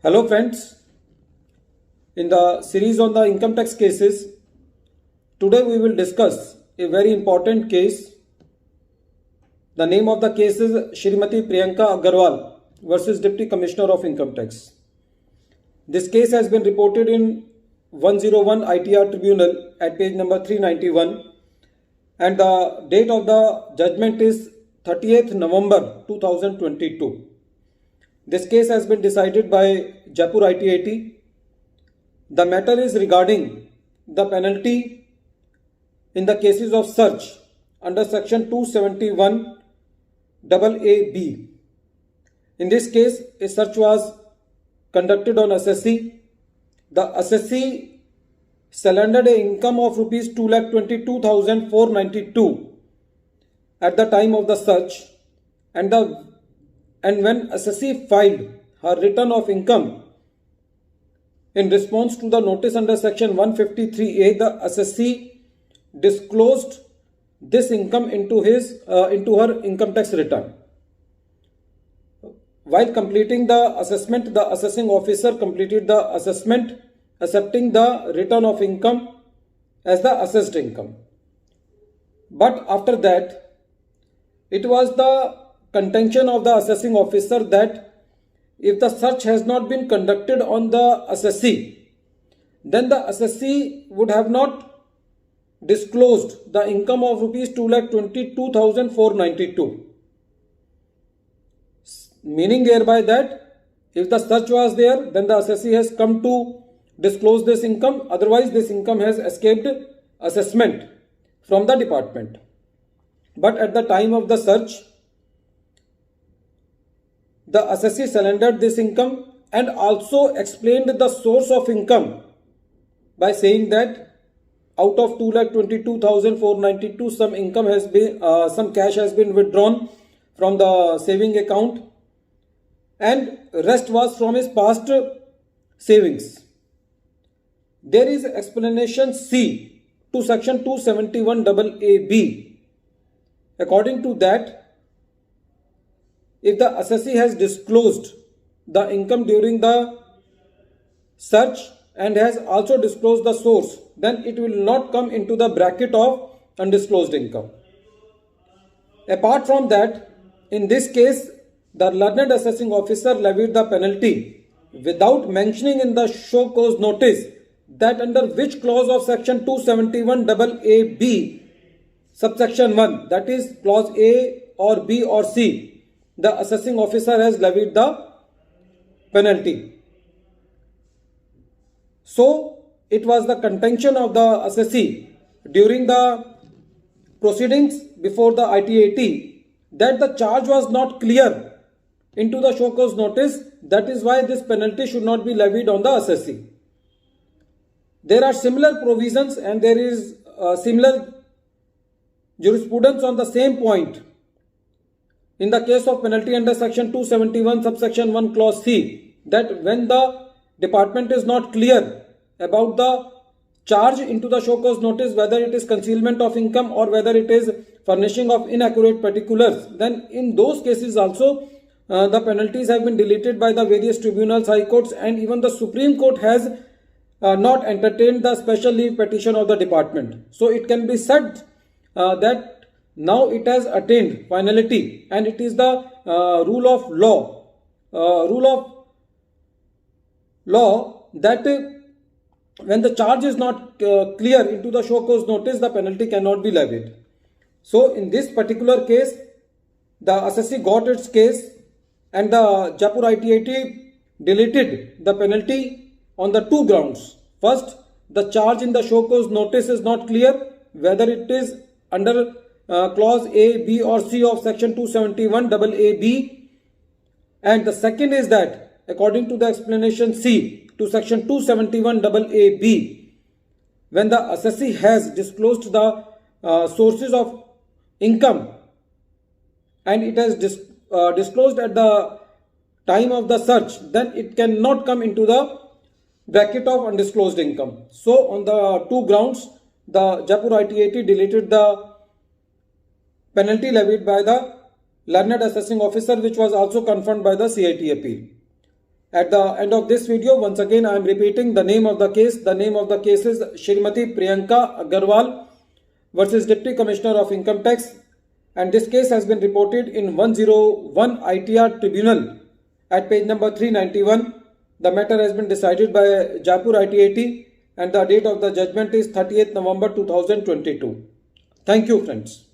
Hello friends, in the series on the income tax cases, today we will discuss a very important case. The name of the case is Shrimati Priyanka Agarwal versus Deputy Commissioner of Income Tax. This case has been reported in 101 ITR Tribunal at page number 391 and the date of the judgment is 30th November 2022. This case has been decided by Jaipur ITAT. The matter is regarding the penalty in the cases of search under section 271 AA(b). In this case, a search was conducted on assessee. The assessee surrendered an income of rupees 2,22,492 at the time of the search, and when assessee filed her return of income in response to the notice under section 153A, the assessee disclosed this income into her income tax return. While completing the assessment, the assessing officer completed the assessment accepting the return of income as the assessed income. But after that, it was the contention of the assessing officer that if the search has not been conducted on the assessee, then the assessee would have not disclosed the income of rupees 2,22,492. Meaning hereby that if the search was there, then the assessee has come to disclose this income, otherwise this income has escaped assessment from the department. But at the time of the search, the assessee surrendered this income and also explained the source of income by saying that out of 2,22,492, some income has been, some cash has been withdrawn from the saving account, and rest was from his past savings. There is explanation C to section 271 AA(b). According to that, if the assessee has disclosed the income during the search and has also disclosed the source, then it will not come into the bracket of undisclosed income. Apart from that, in this case, the learned assessing officer levied the penalty without mentioning in the show cause notice that under which clause of section 271 AA(b) subsection 1, that is clause A or B or C, the assessing officer has levied the penalty. So it was the contention of the assessee during the proceedings before the ITAT that the charge was not clear into the show cause notice. That is why this penalty should not be levied on the assessee. There are similar provisions and there is similar jurisprudence on the same point in the case of penalty under section 271 subsection 1 clause C, that when the department is not clear about the charge into the show cause notice, whether it is concealment of income or whether it is furnishing of inaccurate particulars, then in those cases also the penalties have been deleted by the various tribunals, high courts, and even the Supreme Court has not entertained the special leave petition of the department. So it can be said that now it has attained finality, and it is the rule of law that when the charge is not clear into the show cause notice, the penalty cannot be levied. So in this particular case, the assessee got its case and the Jaipur ITAT deleted the penalty on the two grounds. First, the charge in the show cause notice is not clear whether it is under clause A, B or C of section 271 AA(b), and the second is that according to the explanation C to section 271 AA(b), when the assessee has disclosed the sources of income and it has disclosed at the time of the search, then it cannot come into the bracket of undisclosed income. So on the two grounds, the Jaipur ITAT deleted the penalty levied by the learned assessing officer, which was also confirmed by the CIT appeal. At the end of this video, once again I am repeating the name of the case. The name of the case is Shrimati Priyanka Agarwal versus Deputy Commissioner of Income Tax, and this case has been reported in 101 ITR Tribunal at page number 391. The matter has been decided by Jaipur ITAT and the date of the judgment is 30th November 2022. Thank you, friends.